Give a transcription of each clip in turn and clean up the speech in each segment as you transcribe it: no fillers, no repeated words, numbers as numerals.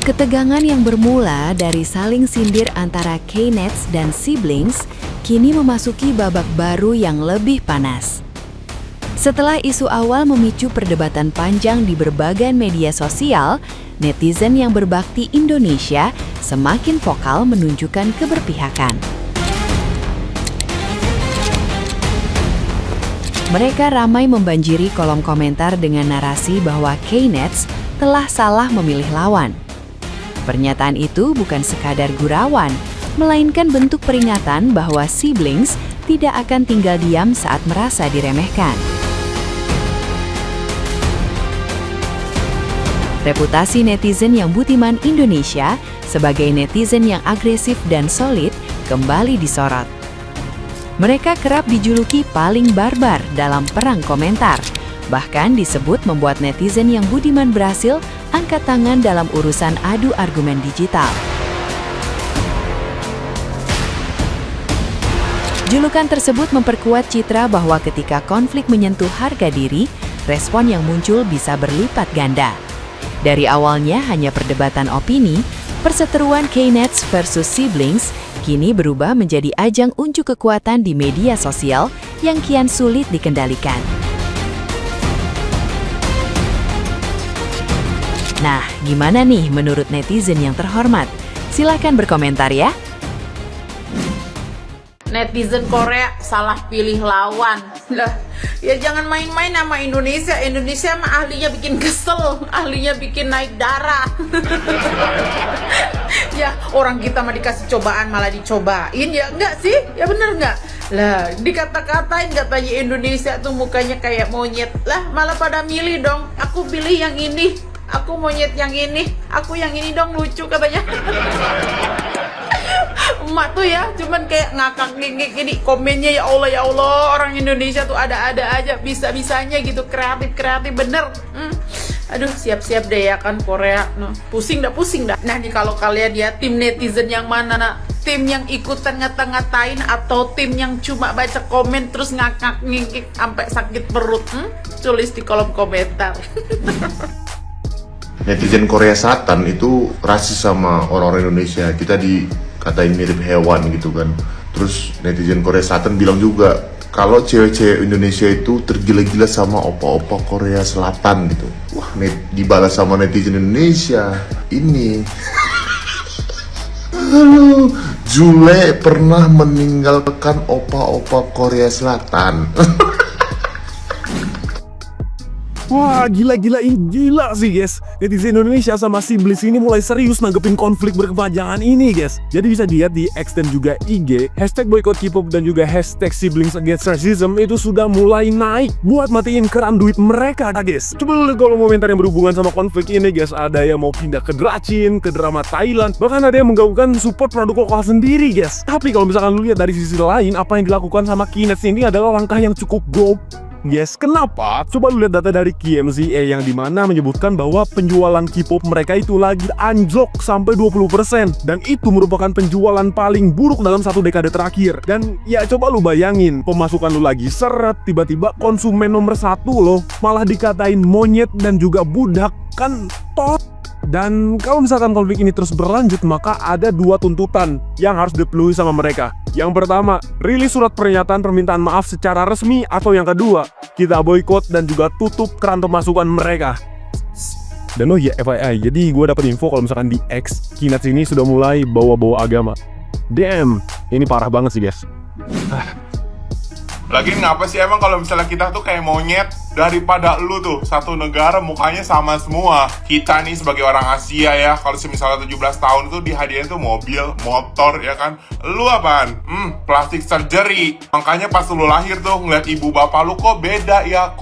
Ketegangan yang bermula dari saling sindir antara K-Nets dan Siblings kini memasuki babak baru yang lebih panas. Setelah isu awal memicu perdebatan panjang di berbagai media sosial, netizen yang berbakti Indonesia semakin vokal menunjukkan keberpihakan. Mereka ramai membanjiri kolom komentar dengan narasi bahwa K-Nets telah salah memilih lawan. Pernyataan itu bukan sekadar gurauan, melainkan bentuk peringatan bahwa Siblings tidak akan tinggal diam saat merasa diremehkan. Reputasi netizen yang budiman Indonesia sebagai netizen yang agresif dan solid kembali disorot. Mereka kerap dijuluki paling barbar dalam perang komentar, bahkan disebut membuat netizen yang budiman berhasil angkat tangan dalam urusan adu argumen digital. Julukan tersebut memperkuat citra bahwa ketika konflik menyentuh harga diri, respon yang muncul bisa berlipat ganda. Dari awalnya hanya perdebatan opini, perseteruan K-Nets versus Siblings kini berubah menjadi ajang unjuk kekuatan di media sosial yang kian sulit dikendalikan. Nah, gimana nih menurut netizen yang terhormat? Silahkan berkomentar ya. Netizen Korea salah pilih lawan. Lah, ya jangan main-main sama Indonesia. Indonesia mah ahlinya bikin kesel, ahlinya bikin naik darah. Ya, orang kita mah dikasih cobaan malah dicobain, ya enggak sih? Ya bener enggak? Lah, dikata-katain katanya Indonesia tuh mukanya kayak monyet. Lah, malah pada milih dong. Aku pilih yang ini. Aku monyet yang ini. Aku yang ini dong, lucu katanya. Emak tuh ya cuman kayak ngakak ngekek gini komennya, ya Allah orang Indonesia tuh ada-ada aja, bisa-bisanya gitu, kreatif bener. Aduh, siap-siap deh ya kan Korea. Nah, pusing dah. Nah nih, kalau kalian ya tim netizen yang mana nak? Tim yang ikut ngata-ngatain atau tim yang cuma baca komen terus ngakak ngekek sampai sakit perut? Tulis di kolom komentar. Netizen Korea Selatan itu rasis sama orang-orang Indonesia. Kita dikatain mirip hewan gitu kan. Terus netizen Korea Selatan bilang juga kalau cewek-cewek Indonesia itu tergila-gila sama opa-opa Korea Selatan gitu. Wah, dibalas sama netizen Indonesia ini. Halo, Jule pernah meninggalkan opa-opa Korea Selatan. Wah, gila sih guys. Netizen Indonesia sama Siblings ini mulai serius nanggepin konflik berkepanjangan ini guys. Jadi bisa dilihat di X dan juga IG, hashtag boycott K-pop dan juga hashtag Siblings Against Racism itu sudah mulai naik buat matiin keran duit mereka guys. Coba lihat kalau komentar yang berhubungan sama konflik ini guys. Ada yang mau pindah ke Dracin, ke drama Thailand, bahkan ada yang menggaungkan support produk lokal sendiri guys. Tapi kalau misalkan lu lihat dari sisi lain, apa yang dilakukan sama K-Nets ini adalah langkah yang cukup yes, kenapa? Coba lu lihat data dari KMZA yang dimana menyebutkan bahwa penjualan K-pop mereka itu lagi anjlok sampai 20%, dan itu merupakan penjualan paling buruk dalam satu dekade terakhir. Dan ya coba lu bayangin, pemasukan lu lagi seret, tiba-tiba konsumen nomor satu lo malah dikatain monyet dan juga budak, kan Dan kalau misalkan konflik ini terus berlanjut, maka ada dua tuntutan yang harus dipenuhi sama mereka. Yang pertama, rilis surat pernyataan permintaan maaf secara resmi, atau yang kedua, kita boykot dan juga tutup keran pemasukan mereka. Dan oh ya FYI, jadi gue dapet info kalau misalkan di X, K-Nets ini sudah mulai bawa-bawa agama. Damn, ini parah banget sih guys. Lagian ngapa sih emang kalau misalnya kita tuh kayak monyet, daripada lu tuh satu negara mukanya sama semua. Kita nih sebagai orang Asia ya, kalau misalnya 17 tahun itu dihadiahin tuh mobil, motor ya kan. Lu apaan? Plastik surgery. Makanya pas lu lahir tuh ngeliat ibu bapak lu kok beda ya.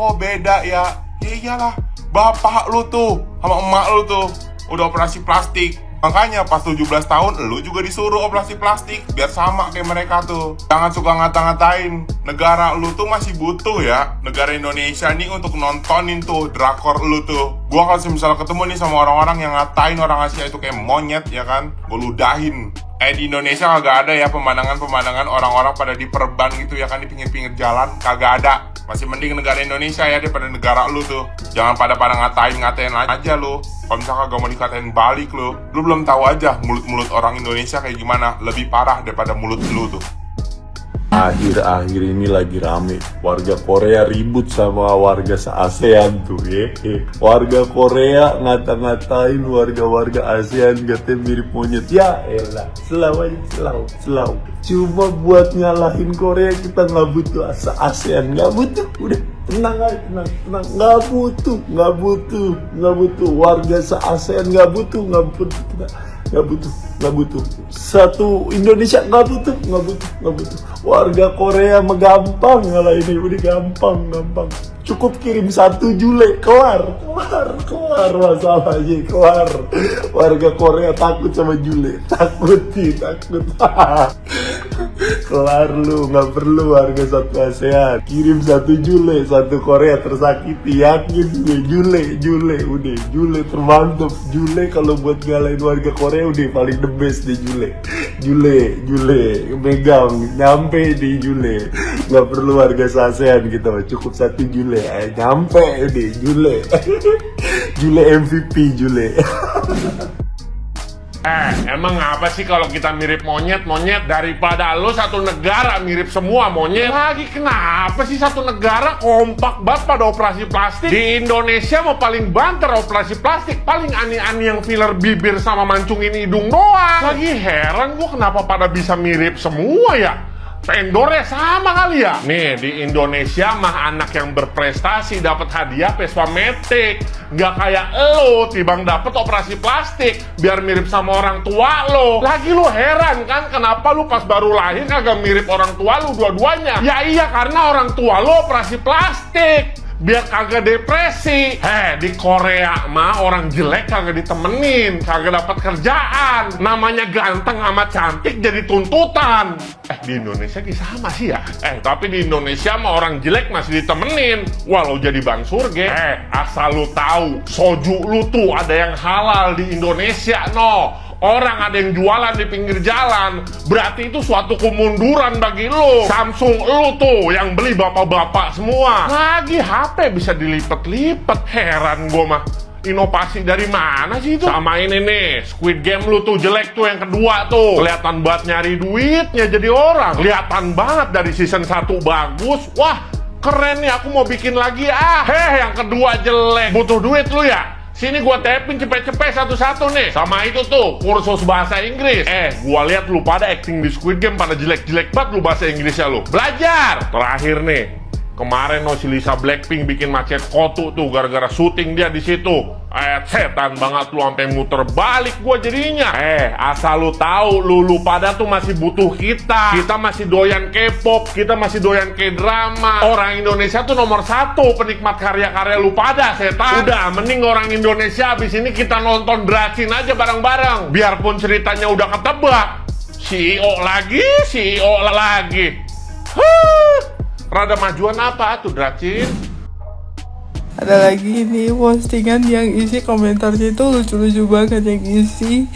Ya iyalah, bapak lu tuh sama emak lu tuh udah operasi plastik. Makanya pas 17 tahun lu juga disuruh operasi plastik biar sama kayak mereka tuh. Jangan suka ngata-ngatain. Negara lu tuh masih butuh ya, negara Indonesia nih, untuk nontonin tuh drakor lu tuh. Gua kalau misalnya ketemu nih sama orang-orang yang ngatain orang Asia itu kayak monyet ya kan, gue ludahin. Di Indonesia kagak ada ya pemandangan-pemandangan orang-orang pada diperban gitu ya kan di pinggir-pinggir jalan, kagak ada. Masih mending negara Indonesia ya daripada negara lu tuh. Jangan pada ngatain aja lu. Kalau misalkan kagak mau dikatain balik lu belum tahu aja mulut-mulut orang Indonesia kayak gimana, lebih parah daripada mulut lu tuh. Akhir-akhir ini lagi rame warga Korea ribut sama warga se-ASEAN tuh ya. Warga Korea ngata-ngatain warga-warga ASEAN katanya mirip monyet. Ya elah, selau. Cuma buat ngalahin Korea kita nggak butuh se-ASEAN, nggak butuh. Udah tenang aja, tenang. Nggak butuh warga se-ASEAN, nggak butuh. Satu Indonesia nggak butuh. Warga Korea mah gampang ngalah ini, udah gampang. Cukup kirim 1 Jule, kelar masalahnya, kelar. Warga Korea takut sama Jule, takut. Kelar lu, nggak perlu warga satu ASEAN. Kirim 1 Jule, 1 Korea tersakiti, yakin gue. Jule termantap. Jule kalau buat ngalahin warga Korea udah paling the best deh. Jule megang nyampe di Jule, nggak perlu warga ASEAN gitu, cukup 1 Jule nyampe deh. Jule MVP. Emang apa sih kalau kita mirip monyet daripada lo satu negara mirip semua monyet lagi? Kenapa sih satu negara kompak banget pada operasi plastik? Di Indonesia mau paling banter operasi plastik, paling ani-ani yang filler bibir sama mancungin hidung doang. Lagi heran gua kenapa pada bisa mirip semua ya? Vendornya sama kali ya? Nih, di Indonesia mah anak yang berprestasi dapat hadiah Vespa Matic. Nggak kayak lo, tibang dapat operasi plastik biar mirip sama orang tua lo. Lagi lo heran kan kenapa lo pas baru lahir kagak mirip orang tua lo dua-duanya? Ya iya, karena orang tua lo operasi plastik biar kagak depresi. Di Korea mah orang jelek kagak ditemenin, kagak dapat kerjaan. Namanya ganteng sama cantik jadi tuntutan. Di Indonesia sama sih ya. Tapi di Indonesia mah orang jelek masih ditemenin walau jadi bang surge. Asal lu tahu, soju lu tuh ada yang halal di Indonesia no. Orang ada yang jualan di pinggir jalan, berarti itu suatu kemunduran bagi lo. Samsung lo tuh yang beli bapak-bapak semua. Lagi HP bisa dilipat-lipat, heran gue mah. Inovasi dari mana sih itu? Sama ini nih, Squid Game lu tuh jelek tuh yang kedua tuh. Kelihatan banget nyari duitnya jadi orang. Kelihatan banget dari season 1 bagus. Wah, keren nih, aku mau bikin lagi yang kedua jelek. Butuh duit lu ya? Sini gua tapin cepet-cepet satu-satu nih. Sama itu tuh, kursus bahasa Inggris. Gua lihat lu pada acting di Squid Game pada jelek-jelek banget lu bahasa Inggrisnya lu. Belajar! Terakhir nih, kemarin si Lisa Blackpink bikin macet kotu tuh gara-gara syuting dia di situ. Setan banget lu sampai muter balik gua jadinya. Asal lu tahu lu pada tuh masih butuh kita. Kita masih doyan K-pop, kita masih doyan K-drama. Orang Indonesia tuh nomor 1 penikmat karya-karya lu pada, setan. Udah, mending orang Indonesia abis ini kita nonton Dracin aja bareng-bareng. Biarpun ceritanya udah ketebak. CEO lagi. Rada majuan apa tuh Dracin? Ada lagi nih postingan yang isi komentarnya itu lucu-lucu banget, yang isi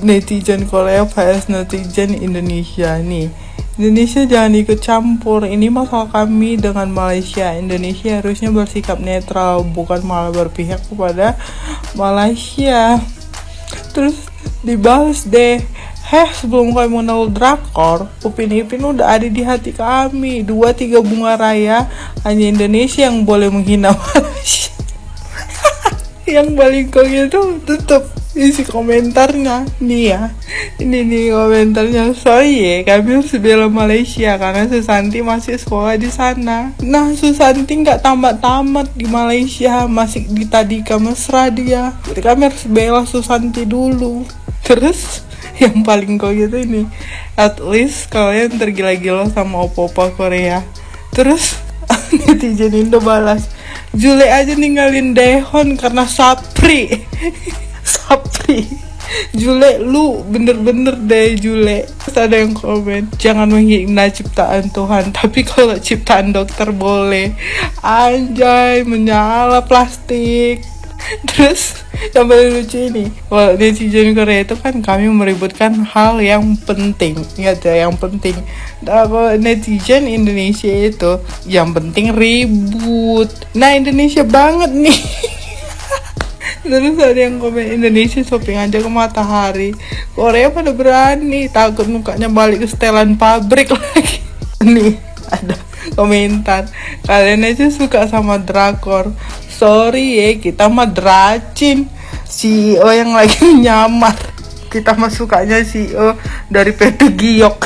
netizen Korea vs netizen Indonesia nih. Indonesia jangan ikut campur, ini masalah kami dengan Malaysia. Indonesia harusnya bersikap netral, bukan malah berpihak kepada Malaysia. Terus dibalas deh, sebelum kami mengenal drakor, Upin Ipin udah ada di hati kami. 2-3 bunga raya, hanya Indonesia yang boleh menghina Malaysia. Yang paling konyol tuh tetep isi komentarnya nih ya. Ini nih komentarnya, sorry ya, kami harus bela Malaysia karena Susanti masih sekolah di sana. Nah, Susanti nggak tamat-tamat di Malaysia, masih di Tadika mesra dia. Jadi kami harus bela Susanti dulu. Terus yang paling konyol itu ini, at least kalian tergila-gila sama opa-opa Korea. Terus netizen Indo balas, Jule aja ninggalin Daejeon karena Sapri. Jule, lu bener-bener deh Jule. Terus ada yang komen, jangan menghina ciptaan Tuhan, tapi kalau ciptaan dokter boleh. Anjay, menyala plastik. Terus Yang paling lucu ini, kalau netizen Korea itu kan kami meributkan hal yang penting, ingat ya, yang penting. Nah, kalau netizen Indonesia itu yang penting ribut. Nah, Indonesia banget nih. Terus ada yang komen, Indonesia shopping aja ke Matahari, Korea pada berani, takut mukanya balik ke setelan pabrik lagi. Nih ada komentar, kalian aja suka sama drakor, sorry ya, kita mah dracin. CEO yang lagi nyamar, kita mah sukanya CEO dari Petu Giok.